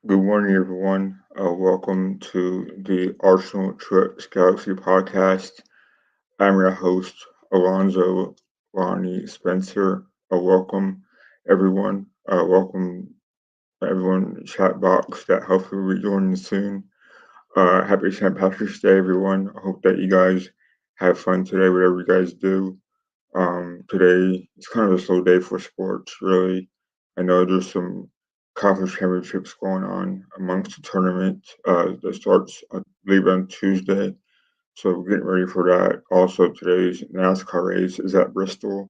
Good morning, everyone. Welcome to the Arsenal Trucks Galaxy podcast. I'm your host, Alonzo Ronnie Spencer. Welcome, everyone. Welcome, everyone in the chat box that hopefully will be joining soon. Happy St. Patrick's Day, everyone. I hope that you guys have fun today, whatever you guys do. Today it's kind of a slow day for sports, really. I know there's some conference championships going on amongst the tournament that starts, I believe, on Tuesday. So we're getting ready for that. Also, today's NASCAR race is at Bristol.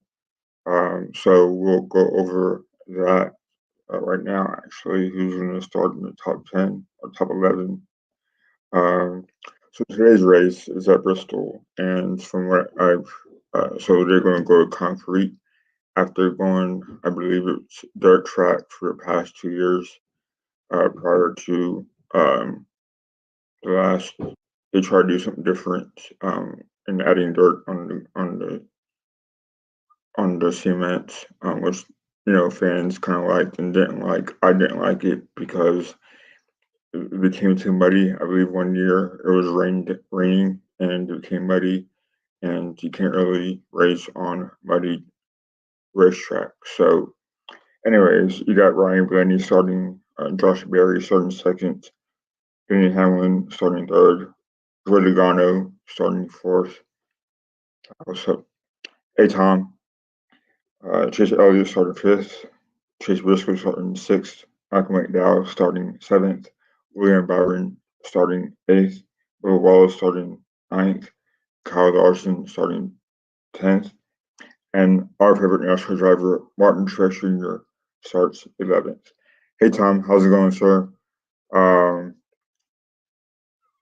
So we'll go over that right now, actually, who's going to start in the top 10 or top 11. Um, so today's race is at Bristol, and from what so they're going to go to concrete after going, I believe it's dirt track for the past 2 years prior to the last. They tried to do something different and adding dirt on the cement, which fans kind of liked and didn't like. I didn't like it because it became too muddy. I believe one year it was raining and it became muddy, and you can't really race on muddy racetrack. So anyways, you got Ryan Blaney starting, Josh Berry starting second, Denny Hamlin starting third, Rodrigano starting fourth. What's up? Hey Tom. Chase Elliott starting fifth, Chase Briscoe starting sixth, Michael McDowell starting seventh, William Byron starting eighth, Will Wallace starting ninth, Kyle Larson starting 10th, and our favorite NASCAR driver, Martin Truex Jr., starts 11th. Hey Tom, how's it going, sir? Um,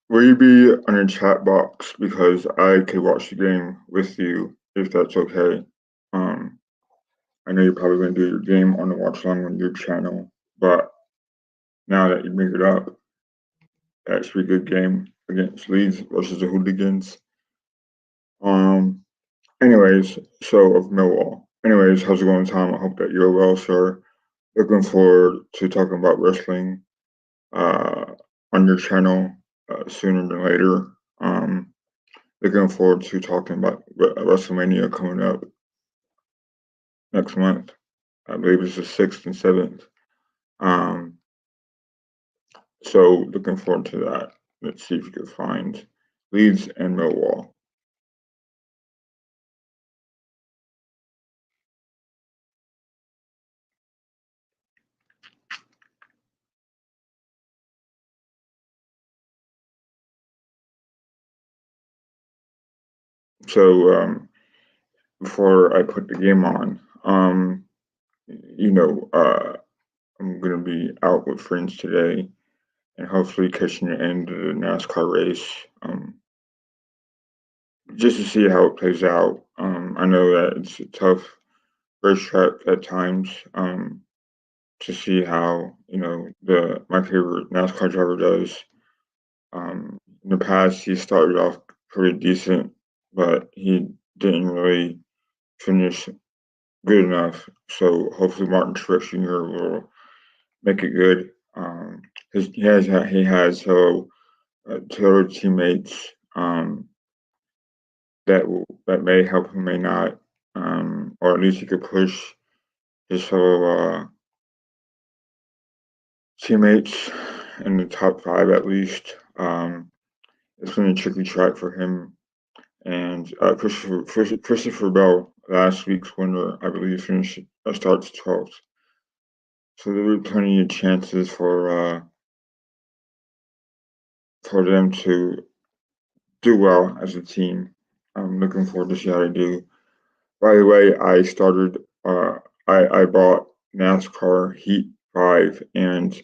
will you be on your chat box because I could watch the game with you if that's okay? Um, I know you're probably going to do your game on the watch along on your channel, but now that you bring it up, that should be a good game against Leeds versus the Hooligans. Um, anyways, so of Millwall. Anyways, how's it going, Tom? I hope that you're well, sir. Looking forward to talking about wrestling uh, on your channel sooner than later. Looking forward to talking about WrestleMania coming up next month. I believe it's the 6th and 7th. Um, so looking forward to that. Let's see if we can find Leeds and Millwall. So before I put the game on, you know, I'm gonna be out with friends today and hopefully catching the end of the NASCAR race. Just to see how it plays out. I know that it's a tough racetrack at times. To see how the my favorite NASCAR driver does. In the past, he started off pretty decent, but he didn't really finish good enough. So hopefully, Martin Truex Jr. will make it good. He has fellow teammates that may help him, may not, or at least he could push his fellow teammates in the top five at least. It's been a tricky track for him. And Christopher Bell, last week's winner, I believe, finished starts 12th. So there were plenty of chances for them to do well as a team. I'm looking forward to see how they do. By the way, I bought NASCAR Heat 5, and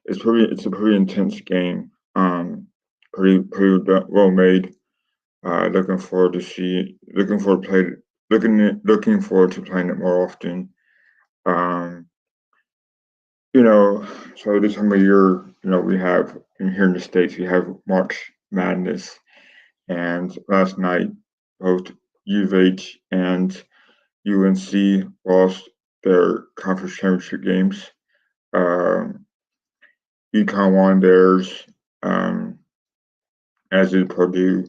it's a pretty intense game. Pretty well made. Looking forward to playing it more often. Um, so this time of year, we have here in the States, we have March Madness, and last night both U of H and UNC lost their conference championship games. Um, he kind of won theirs, um, as did Purdue.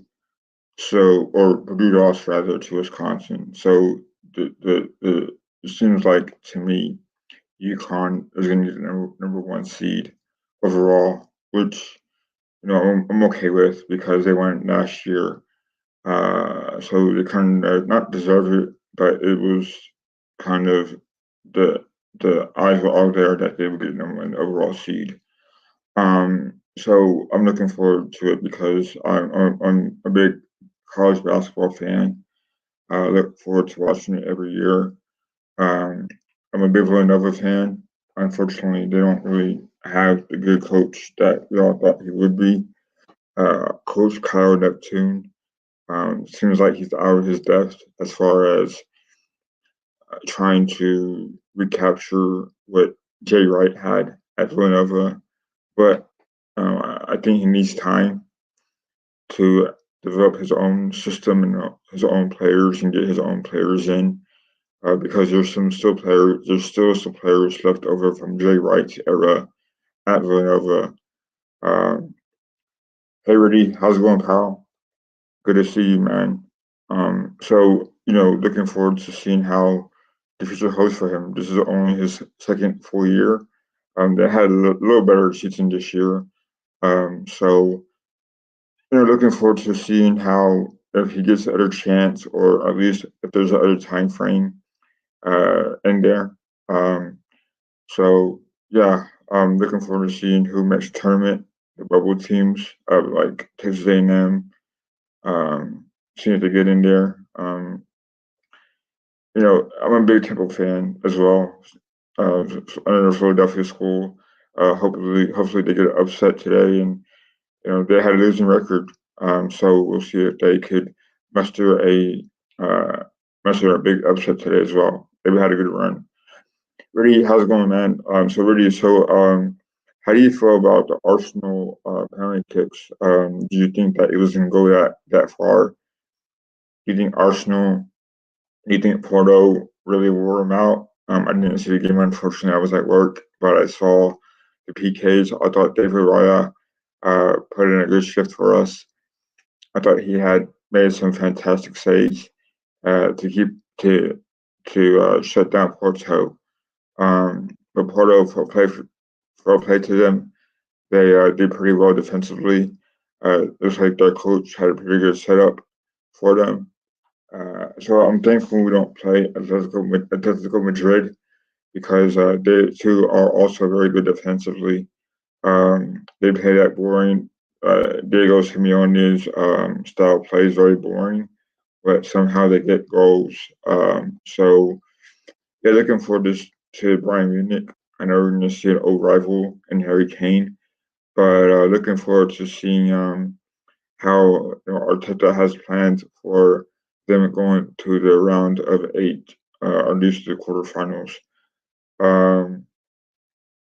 So, or Purdue lost rather to Wisconsin. So the it seems like to me UConn is going to get the number one seed overall, which I'm okay with because they won last year. So they kind of not deserve it, but it was kind of the the eyes were all there that they would get number one overall seed. So I'm looking forward to it because I'm a big college basketball fan. I look forward to watching it every year. Um, I'm a big Villanova fan. Unfortunately, they don't really have the good coach that we all thought he would be. Coach Kyle Neptune seems like he's out of his depth as far as trying to recapture what Jay Wright had at Villanova, but I think he needs time to develop his own system and his own players and get his own players in. Because there's still some players left over from Jay Wright's era at Villanova. Um, hey, Rudy, how's it going, pal? Good to see you, man. Looking forward to seeing how the future holds for him. This is only his second full year. They had a little better season this year. So, looking forward to seeing how if he gets another chance, or at least if there's another time frame in there. Um, So yeah, I'm looking forward to seeing who makes the tournament, the bubble teams of like Texas A&M, seeing if they get in there. I'm a big Temple fan as well. Another Philadelphia school. Hopefully they get an upset today, and they had a losing record. So we'll see if they could muster a uh, muster a big upset today as well. They've had a good run. Rudy, how's it going, man? How do you feel about the Arsenal penalty kicks? Do you think that it was going to go that far? Do you think Arsenal? Do you think Porto really wore them out? I didn't see the game, unfortunately. I was at work, but I saw the PKs. I thought David Raya put in a good shift for us. I thought he had made some fantastic saves to keep to shut down Porto. But Porto, for play to them, they did pretty well defensively. Looks like their coach had a pretty good setup for them. So I'm thankful we don't play Atletico Madrid because they too are also very good defensively. They play that boring. Diego Simeone's style play is very boring, but somehow they get goals. Yeah, looking forward to Bayern Munich. I know we're going to see an old rival in Harry Kane, but looking forward to seeing how Arteta has plans for them going to the round of eight, or at least the quarterfinals. Um,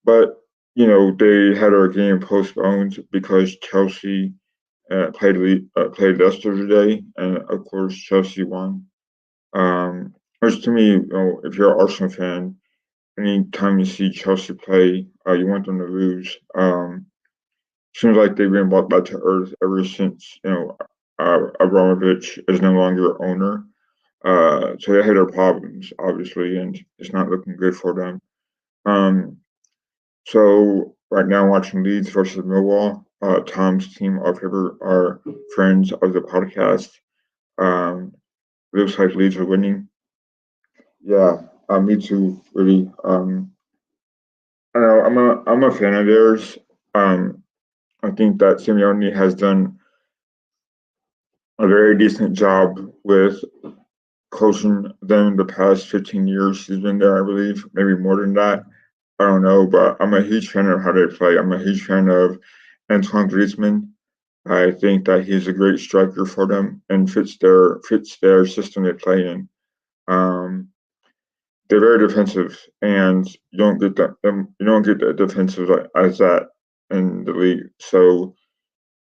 but they had our game postponed because Chelsea played Leicester today, and of course Chelsea won. Which to me, if you're an Arsenal fan, anytime you see Chelsea play, you want them to lose. Seems like they've been brought back to earth ever since Abramovich is no longer owner. So they had their problems, obviously, and it's not looking good for them. Um, so right now, watching Leeds versus Millwall. Tom's team, our friends of the podcast. Um, looks like Leeds are winning. Yeah, me too. Really. I don't know. I'm a fan of theirs. Um, I think that Simeone has done a very decent job with coaching them the past 15 years he's been there, I believe, maybe more than that. I don't know, but I'm a huge fan of how they play. I'm a huge fan of Antoine Griezmann. I think that he's a great striker for them and fits their system they play in. Um, they're very defensive, and you don't get that defensive as that in the league. So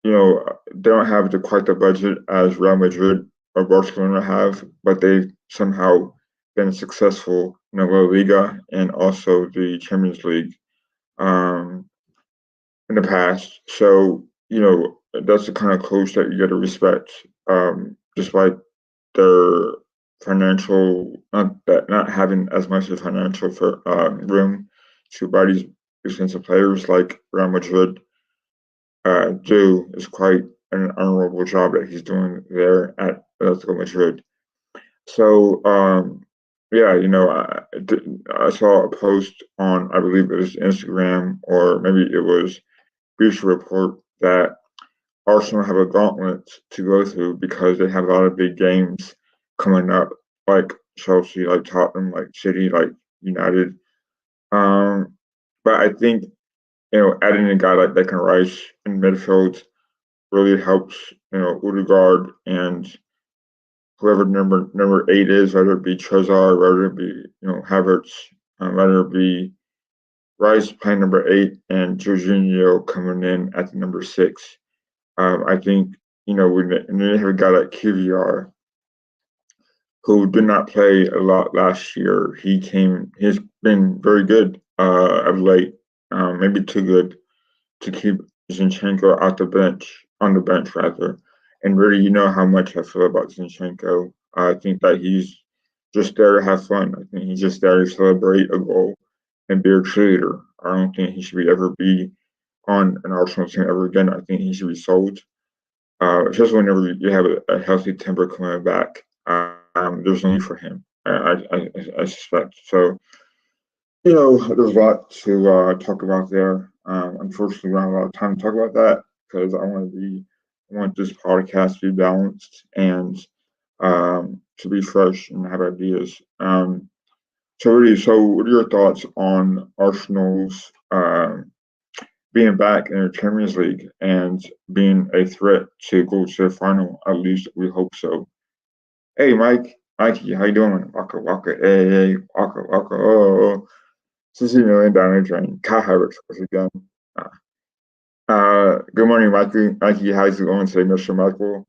they don't have quite the budget as Real Madrid or Barcelona have, but they've somehow been successful in the La Liga and also the Champions League. Um, in the past. So, that's the kind of coach that you got to respect, despite their financial, not having as much of financial for room to buy these expensive players like Real Madrid do. Is quite an honorable job that he's doing there at Atletico Madrid. So, yeah, I saw a post on, I believe it was Instagram, or maybe it was Future Report, that Arsenal have a gauntlet to go through because they have a lot of big games coming up, like Chelsea, like Tottenham, like City, like United. Um, but I think, adding a guy like Declan Rice in midfield really helps, Odegaard and whoever number 8 is, whether it be Trossard, whether it be, Havertz, whether it be Rice playing number 8 and Jorginho coming in at the number 6. I think, and then you have a guy like QVR who did not play a lot last year. He's been very good of late, maybe too good to keep Zinchenko on the bench rather. And really, you know how much I feel about Zinchenko. I think that he's just there to have fun. I think he's just there to celebrate a goal and be a cheerleader. I don't think he should ever be on an Arsenal team ever again. I think he should be sold. Just whenever you have a healthy temper coming back, there's no need for him. I suspect. So, there's a lot to talk about there. Unfortunately, we don't have a lot of time to talk about that because I want this podcast to be balanced and to be fresh and have ideas. So what are your thoughts on Arsenal's being back in the Champions League and being a threat to go to the final? At least we hope so. Hey, Mikey, how you doing? Waka waka, hey, waka waka, oh. 60 million down the drain. Kai Havertz once again. Good morning, Mikey. Mikey, how's it going today, Mr. Michael?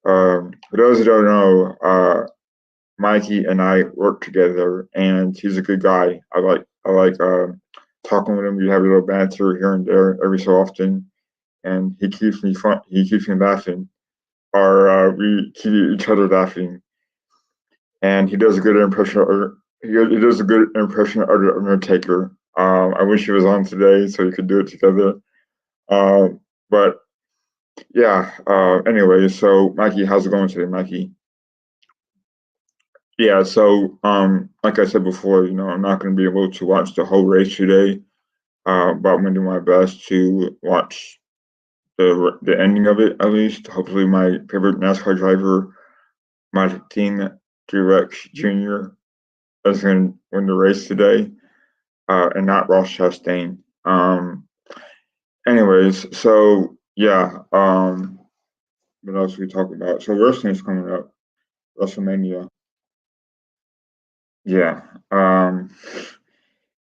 For those who don't know, Mikey and I work together, and he's a good guy. I like talking with him. We have a little banter here and there every so often, and he keeps me fun. He keeps me laughing, or we keep each other laughing. And he does a good impression. He does a good impression of the Undertaker. I wish he was on today so we could do it together. But yeah. Anyway, so Mikey, how's it going today, Mikey? Yeah. So like I said before, I'm not going to be able to watch the whole race today. But I'm going to do my best to watch the ending of it at least. Hopefully, my favorite NASCAR driver, Martin Truex Jr., is going to win the race today, and not Ross Chastain. Anyways, so yeah. What else we talk about? So wrestling's coming up, WrestleMania. Yeah.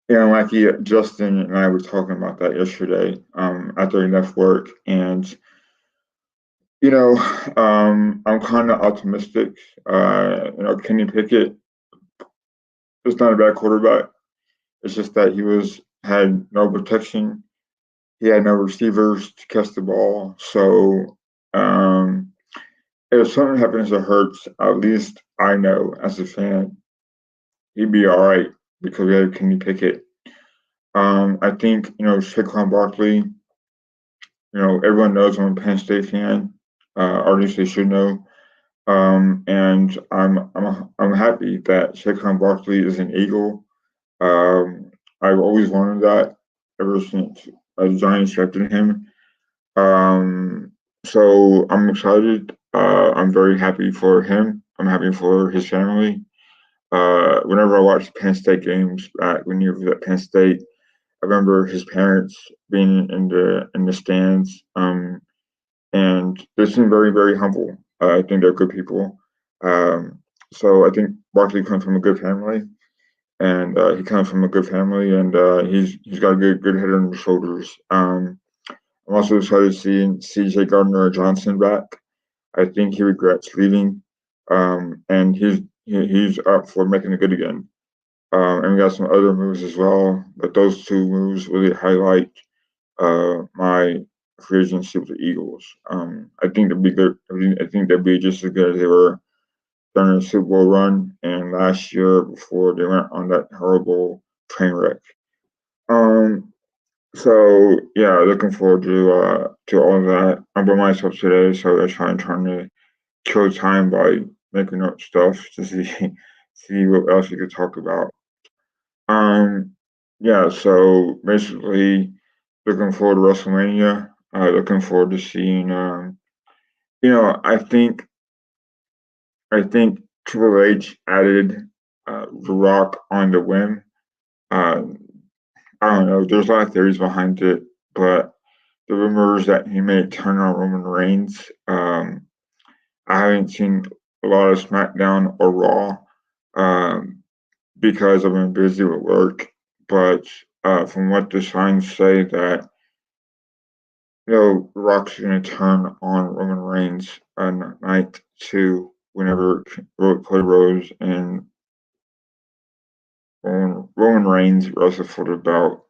Like Justin and I were talking about that yesterday, after he left work, and I'm kind of optimistic. Kenny Pickett is not a bad quarterback. It's just that had no protection. He had no receivers to catch the ball. So if something happens to Hurts, at least I know as a fan he'd be all right because we have Kenny Pickett. I think Saquon Barkley. Everyone knows I'm a Penn State fan. Or at least they should know. And I'm happy that Saquon Barkley is an Eagle. I've always wanted that ever since the Giants drafted him. So I'm excited. I'm very happy for him. I'm happy for his family. Whenever I watch Penn State games back when he was at Penn State, I remember his parents being in the stands, and they seem very very humble. I think they're good people. So I think Barkley comes from a good family, and he comes from a good family, and he's got a good head on his shoulders. I'm also excited to see C.J. Gardner-Johnson back. I think he regrets leaving, and he's up for making it good again. And we got some other moves as well, but those two moves really highlight my free agency with the Eagles. I think they'd be good. I think they'd be just as good as they were during the Super Bowl run and last year before they went on that horrible train wreck. Um, so yeah, looking forward to all of that. I'm by myself today, so I'm trying to kill time by making up stuff to see see what else we could talk about. Um, yeah, so basically looking forward to WrestleMania. Looking forward to seeing. I think Triple H added The Rock on the whim. Uh, I don't know. There's a lot of theories behind it, but the rumors that he may turn on Roman Reigns. I haven't seen a lot of SmackDown or Raw because I've been busy with work. But from what the signs say, that Rock's going to turn on Roman Reigns on night two whenever Cody Rhodes and Roman Reigns wrestle for the belt.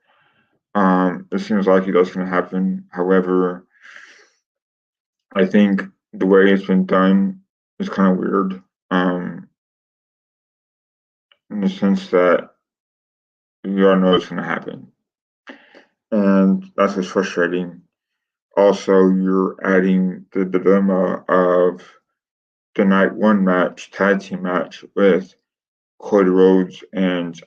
It seems like that's going to happen. However, I think the way it's been done is kind of weird. In the sense that you all know it's going to happen, and that's what's frustrating. Also, you're adding the dilemma of the night one match, tag team match with Cody Rhodes and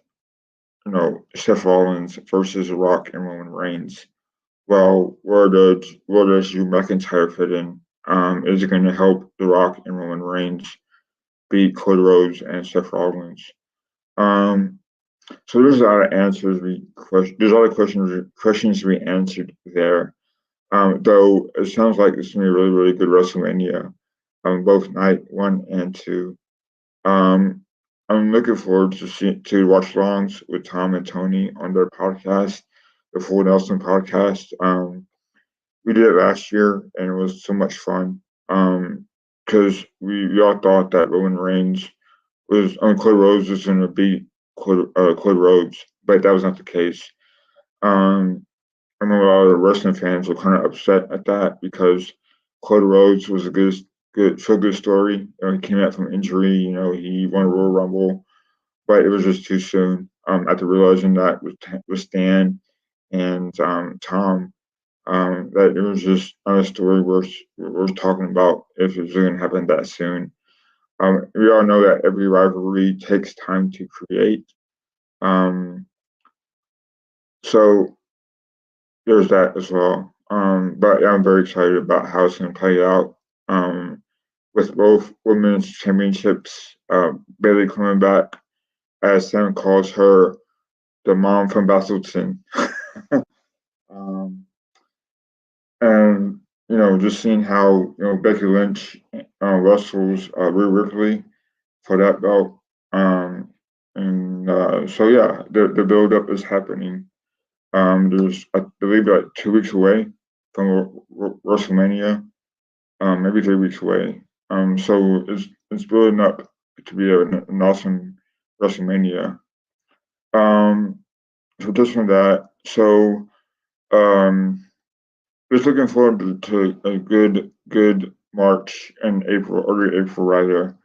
Seth Rollins versus The Rock and Roman Reigns. Well, where does Drew McIntyre fit in? Is it going to help The Rock and Roman Reigns beat Cody Rhodes and Seth Rollins? Um, so there's a lot of there's a lot of questions to be answered there. Though it sounds like it's gonna be a really, really good WrestleMania, both night one and two. Um, I'm looking forward to watch longs with Tom and Tony on their podcast, the Full Nelson podcast. We did it last year and it was so much fun. Because we all thought that Roman Reigns was on Cody Rhodes was going to beat Cody Rhodes, but that was not the case. Um, I know a lot of the wrestling fans were kind of upset at that because Cody Rhodes was a good story. He came out from injury. He won a Royal Rumble, but it was just too soon. After realizing that with Stan and Tom, that it was just not a story worth talking about if it was going to happen that soon. We all know that every rivalry takes time to create. Um, so there's that as well. But yeah, I'm very excited about how it's going to play out. With both women's championships, Bailey coming back, as Sam calls her, the mom from Bastleton. um, and just seeing how Becky Lynch wrestles Rhea Ripley for that belt. So yeah, the build up is happening. There's I believe like 2 weeks away from WrestleMania, maybe 3 weeks away. So it's building up to be an awesome WrestleMania. Um, so just from that, so um, just looking forward to a good March and April, early April rather.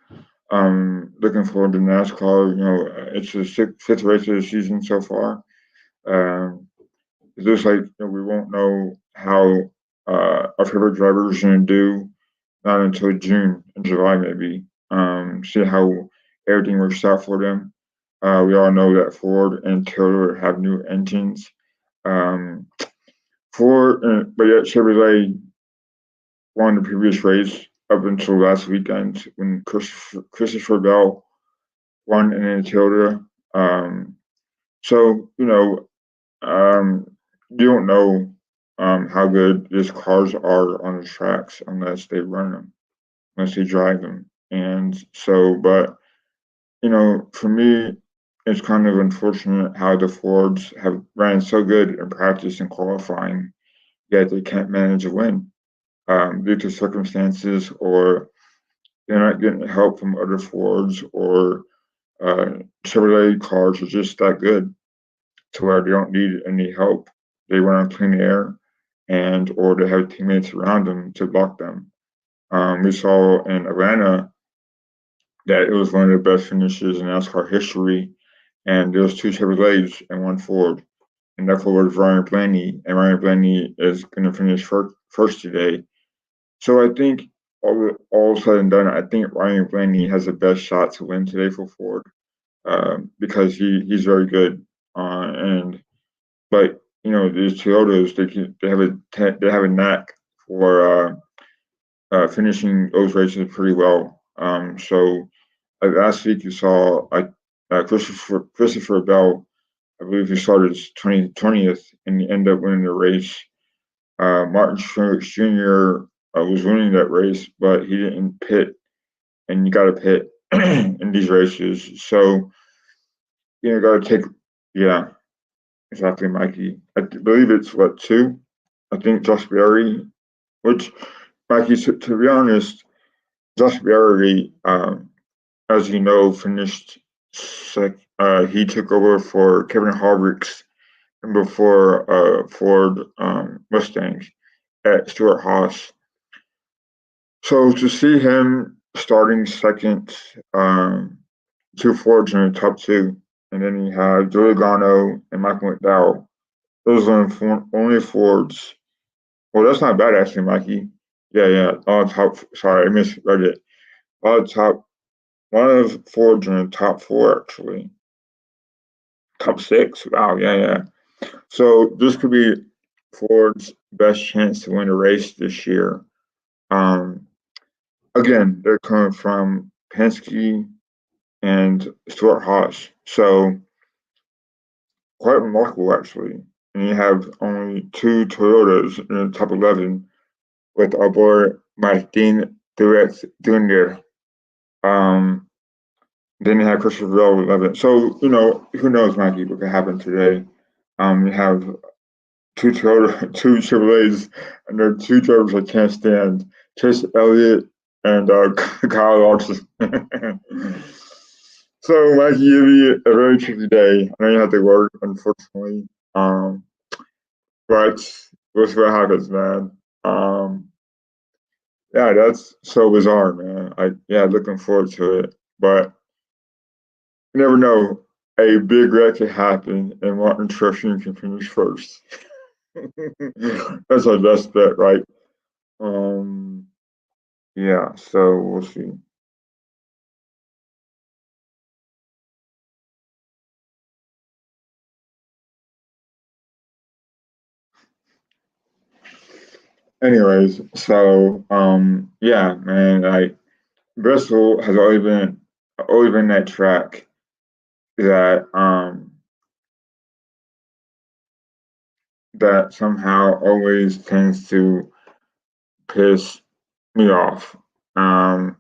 Looking forward to NASCAR. It's the fifth race of the season so far. Um, it's just like we won't know how our favorite driver is going to do not until June and July maybe. See how everything works out for them. We all know that Ford and Toyota have new engines. Um, but yet Chevrolet won the previous race up until last weekend when Christopher Bell won in a Toyota. So you don't know how good these cars are on the tracks unless they run them, unless they drive them. And so, but for me, it's kind of unfortunate how the Fords have ran so good in practice and qualifying, yet they can't manage a win due to circumstances, or they're not getting help from other Fords, or Chevrolet cars are just that good to where they don't need any help. They run on clean air. and or they have teammates around them to block them. We saw in Atlanta that it was one of the best finishes in NASCAR history, and there was two Chevrolets and one Ford, and that Ford was Ryan Blaney, and Ryan Blaney is going to finish first today. So I think all said and done, I think Ryan Blaney has the best shot to win today for Ford, because he's very good, and but these Toyotas they have a knack for finishing those races pretty well. So last week you saw like Christopher Bell. I believe he started 20th and he ended up winning the race. Martin Truex Jr. Was winning that race, but he didn't pit, and you got to pit in these races. So got to take, yeah, exactly, Mikey. I believe it's what two. I think Josh Berry, which Mikey, to be honest, Josh Berry, as you know, finished he took over for Kevin Harvick's before Ford Mustangs at Stuart Haas. So to see him starting second, two Fords in the top two, and then you have Joey Logano and Michael McDowell. Those are only Fords. Well, that's not bad actually, Mikey. Yeah, yeah. On top. Sorry, I misread it. On top. One of Fords in the top four actually. Top six. Wow. Yeah, yeah. So this could be Ford's best chance to win a race this year. Um, Again, they're coming from Penske and Stuart Haas, so quite remarkable actually. And you have only two Toyotas in the top 11 with our boy Martin Truex Jr. Um, then you have Christopher Bell 11. So who knows, Mikey, what could happen today? You have two Chevrolets, and there are two drivers I can't stand: Chase Elliott and Kyle Larson. So, Mikey, it'll be a very tricky day. I know you have to work, unfortunately, but we'll see what happens, man. Um, yeah, that's so bizarre, man. Looking forward to it, but you never know. A big wreck could happen, and Martin Truex can finish first. That's our best bet, right? Um, yeah, so we'll see. Anyways, so yeah, man, like Bristol has always been that track that that somehow always tends to piss me off. Um,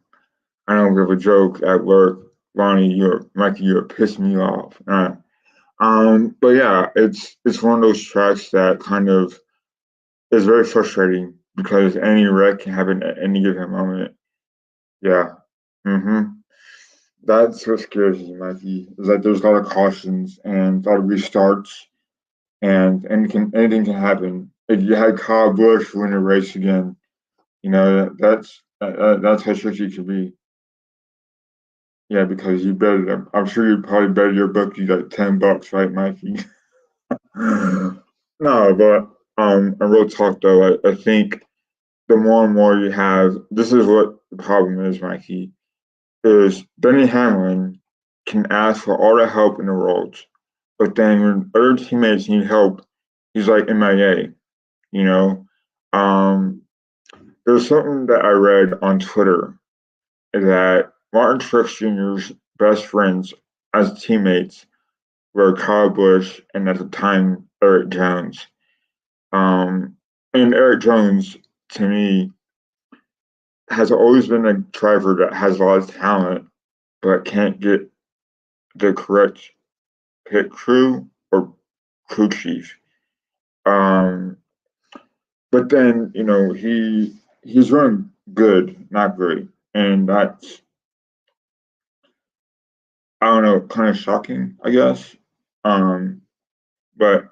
I don't give a joke at work, Ronnie, you're pissing me off. But yeah, it's one of those tracks that kind of is very frustrating because any wreck can happen at any given moment. Yeah. Mm-hmm. That's what scares me, Mikey, is that there's a lot of cautions and a lot of restarts, and anything can happen. If you had Kyle Busch win a race again, that's how tricky it could be. Yeah, because you bet. I'm sure you probably bet your bookie like $10, right, Mikey? No, but in real talk though, I think the more and more you have, this is what the problem is, Mikey, is Benny Hamlin can ask for all the help in the world, but then when other teammates need help, he's like MIA, you know? Um, there's something that I read on Twitter that Martin Truex Jr.'s best friends as teammates were Kyle Busch and at the time Eric Jones. Um, and Eric Jones, to me, has always been a driver that has a lot of talent, but can't get the correct pit crew or crew chief. Um, but then he's running good, not great, and that's, I don't know, kind of shocking, I guess. Um, but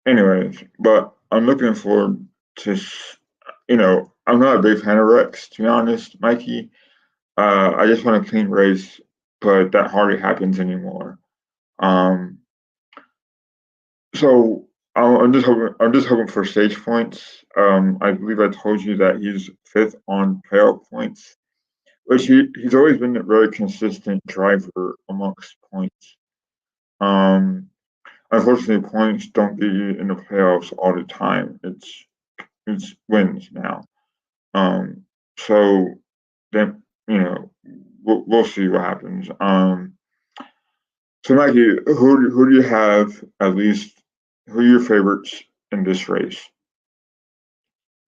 anyways, but I'm looking forward. just, I'm not a big fan of Rex, to be honest, Mikey. I just want a clean race, but that hardly happens anymore. Um, so I'm just hoping for stage points. I believe I told you that he's fifth on playoff points, which he's always been a very consistent driver amongst points. Um, Unfortunately, points don't get you in the playoffs all the time. It's wins now. Um, so then we'll see what happens. So Maggie, who do you have at least? Who are your favorites in this race?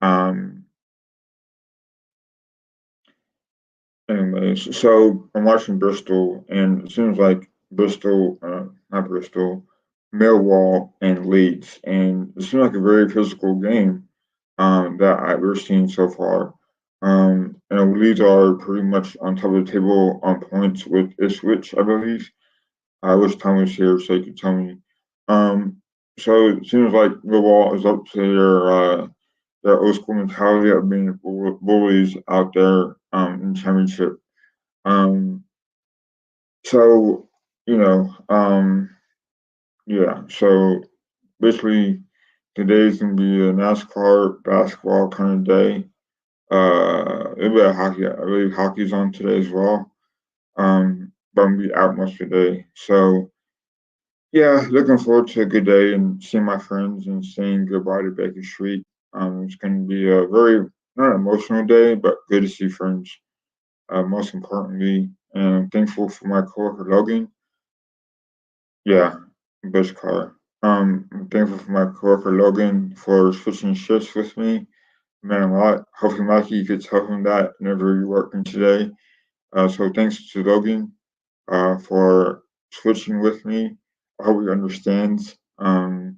Um, Anyways, so I'm watching Bristol, and it seems like not Bristol, Millwall and Leeds, and it seems like a very physical game that I've ever seen so far. Leeds are pretty much on top of the table on points with Ipswich, I believe. I wish Tom was here so he could tell me. Um, so it seems like Millwall is up to their old school mentality of being bullies out there in championship. Um, so you know, yeah. So basically, today's gonna be a NASCAR basketball kind of day. It'll be a hockey. I believe hockey's on today as well. But I'm gonna be out most of the day. So yeah, looking forward to a good day and seeing my friends and saying goodbye to Baker Street. It's gonna be a very not emotional day, but good to see friends. Most importantly, and I'm thankful for my coworker Logan. Yeah, best car. I'm thankful for my coworker Logan for switching shifts with me. Man, a lot. Hopefully, Mikey, you could tell him that whenever you're working today. So thanks to Logan for switching with me. I hope he understands. And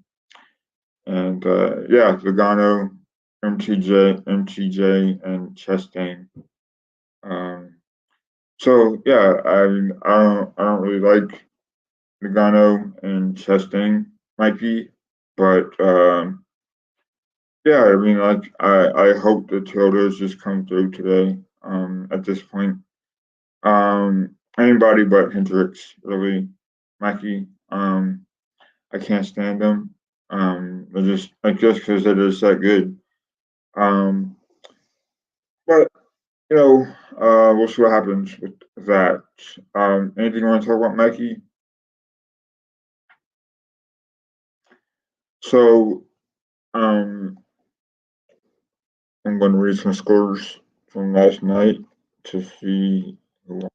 yeah, Logano, MTJ, and Chastain. Um, so yeah, I don't really like Nagano and Chastain might be, but yeah, I mean, like I hope the Toyotas just come through today. At this point, anybody but Hendricks really, Mikey. I can't stand them. They're just like just because they're just that good. Um, but we'll see what happens with that. Anything you want to talk about, Mikey? So, um, I'm going to read some scores from last night to see who won.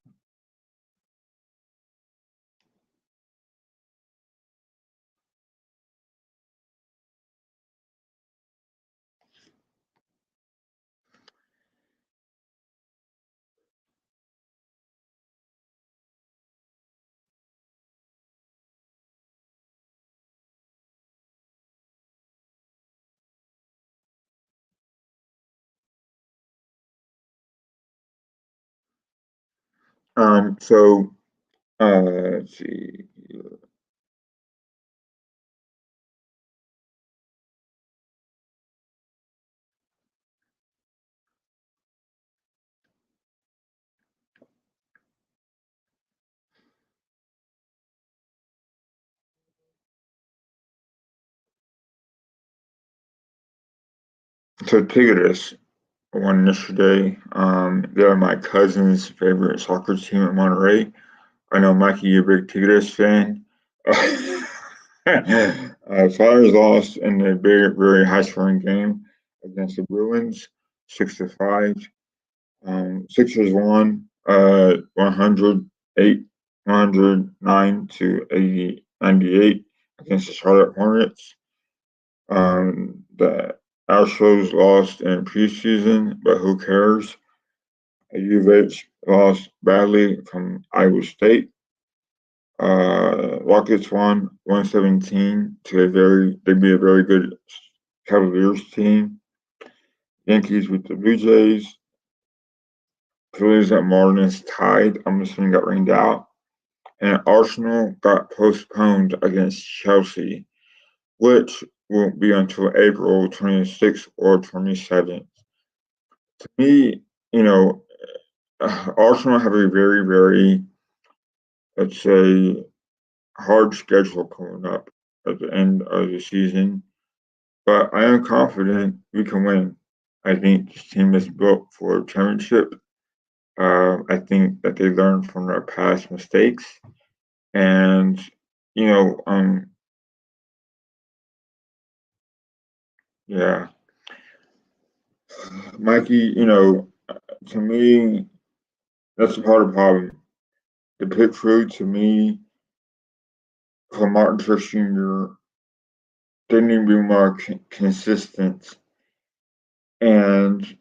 So let's see. So Tigris won yesterday. They're my cousin's favorite soccer team in Monterey. I know, Mikey, you're a big Tigres fan. Flyers lost in a very, very high-scoring game against the Bruins, 6-5. Sixers won 108, 109 to 98 against the Charlotte Hornets. The Astros lost in preseason, but who cares? U of H lost badly from Iowa State. Rockets won 117 to they'd be a very good Cavaliers team. Yankees with the Blue Jays. Phillies at Marlins tied. I'm assuming got rained out. And Arsenal got postponed against Chelsea, which won't be until April 26th or 27th. To me, you know, Arsenal have a very, very, let's say, hard schedule coming up at the end of the season, but I am confident we can win. I think this team is built for a championship. I think that they learned from their past mistakes, and you know, yeah, Mikey. To me, that's a part of the problem. The pit crew, to me, for Martin Truex Jr., they need to be more consistent, and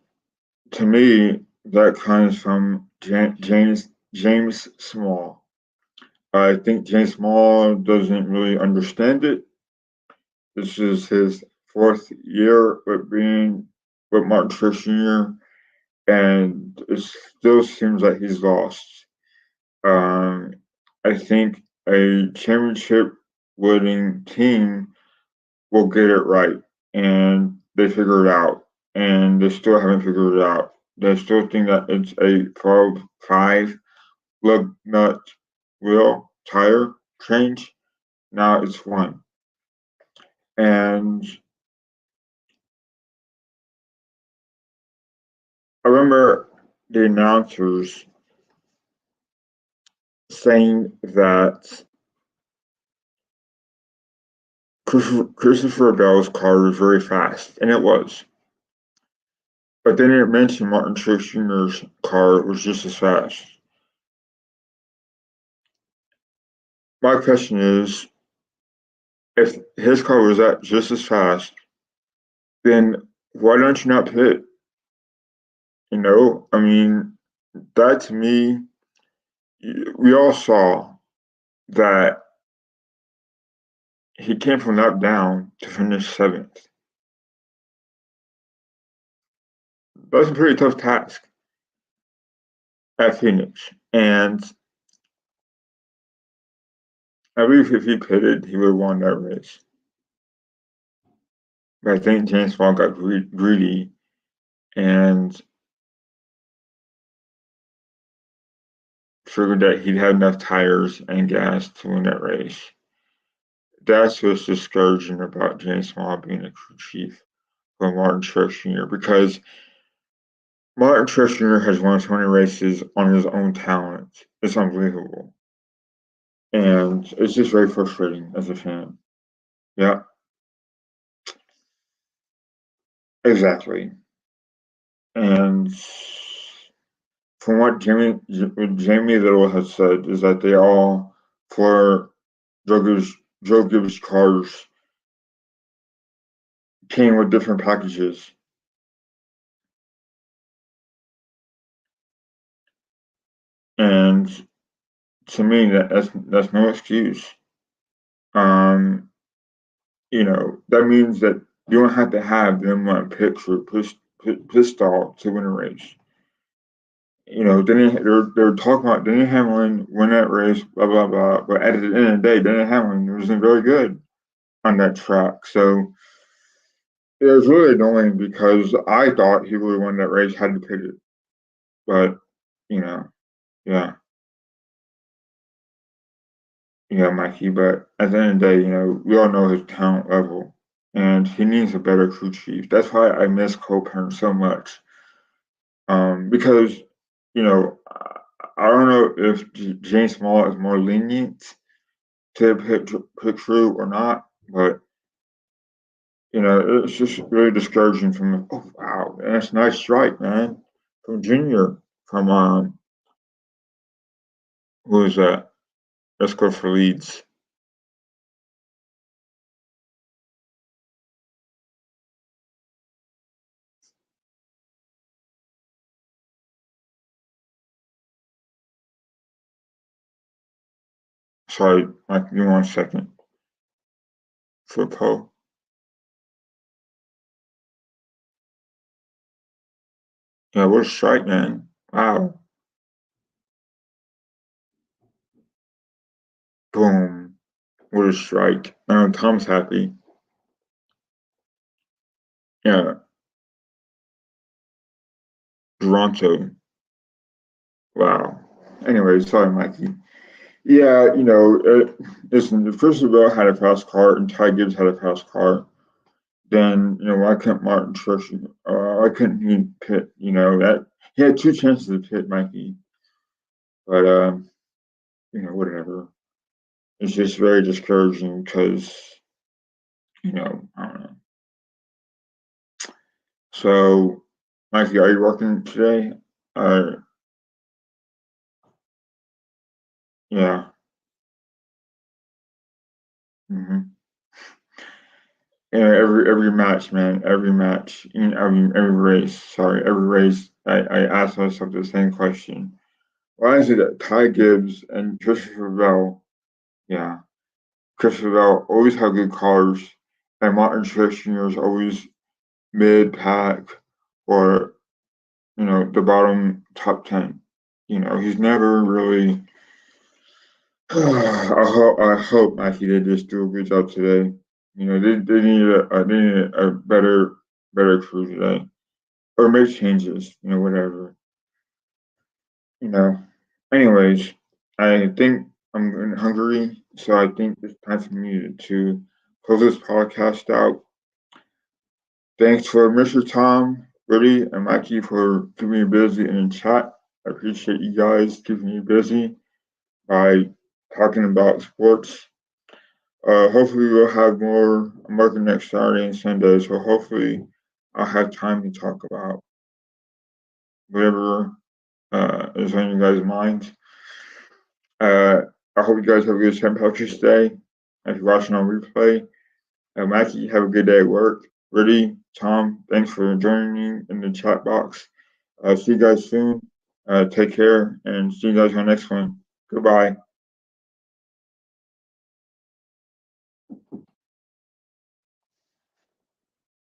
to me, that comes from James Small. I think James Small doesn't really understand it. This is his fourth year with being with Martin Truex Jr., and it still seems like he's lost. Um, I think a championship winning team will get it right, and they figure it out, and they still haven't figured it out. They still think that it's a 12-5 lug nut wheel tire change. Now it's one. And I remember the announcers saying that Christopher Bell's car was very fast, and it was. But they didn't mention Martin Truex Jr.'s car was just as fast. My question is, if his car was at just as fast, then why don't you not pit? I mean, that to me, we all saw that he came from that down to finish seventh. That's a pretty tough task at Phoenix. And I believe if he pitted, he would have won that race. But I think James Bond got greedy and figured that he'd had enough tires and gas to win that race. That's what's discouraging about James Bond being a crew chief for Martin Truex Jr. because Martin Truex Jr. has won so many races on his own talent. It's unbelievable. And it's just very frustrating as a fan. Yeah, exactly. And from what Jamie Little has said is that they all for Joe Gibbs cars came with different packages. And to me that's no excuse. Um, that means that you don't have to have them on pits or stall to win a race. They're talking about Denny Hamlin win that race, blah blah blah. But at the end of the day, Denny Hamlin wasn't very good on that track. So it was really annoying because I thought he would have won that race had he pitted. But you know, yeah, Mikey. But at the end of the day, we all know his talent level, and he needs a better crew chief. That's why I miss Copeland so much. Because I don't know if James Small is more lenient to pit crew or not, but it's just really discouraging from. Oh wow, that's a nice strike, man, from Junior. From who is that? Let's go for Leeds. Sorry, Mike, give me 1 second. For Poe. Yeah, what a strike, man. Wow. Boom. What a strike. Tom's happy. Yeah, Toronto. Wow. Anyway, sorry, Mikey. Yeah, listen, if Christopher Bell had a fast car and Ty Gibbs had a fast car, then why couldn't Martin Truex? Why couldn't he pit? That he had two chances to pit Mikey, but whatever. It's just very discouraging because I don't know. So, Mikey, are you working today? Uh, yeah. hmm every match, man, every match, every race. Sorry, every race. I ask myself the same question. Why is it that Ty Gibbs and Christopher Bell, yeah, Christopher Bell always have good cars, and Martin Truex Jr. is always mid pack or the bottom top 10. He's never really. I hope Mikey they just do a good job today. They need a better crew today, or make changes. Whatever. You know. Anyways, I think I'm in Hungary, so I think it's time for me to close this podcast out. Thanks for Mr. Tom, Rudy, and Mikey for keeping me busy in the chat. I appreciate you guys keeping me busy by talking about sports. Hopefully we'll have more. I'm working next Saturday and Sunday, so hopefully I'll have time to talk about whatever is on you guys' minds. Uh, I hope you guys have a good St. Patrick's Day. If you're watching on replay, Mackie, have a good day at work. Rudy, Tom, thanks for joining me in the chat box. See you guys soon. Take care and see you guys on the next one. Goodbye.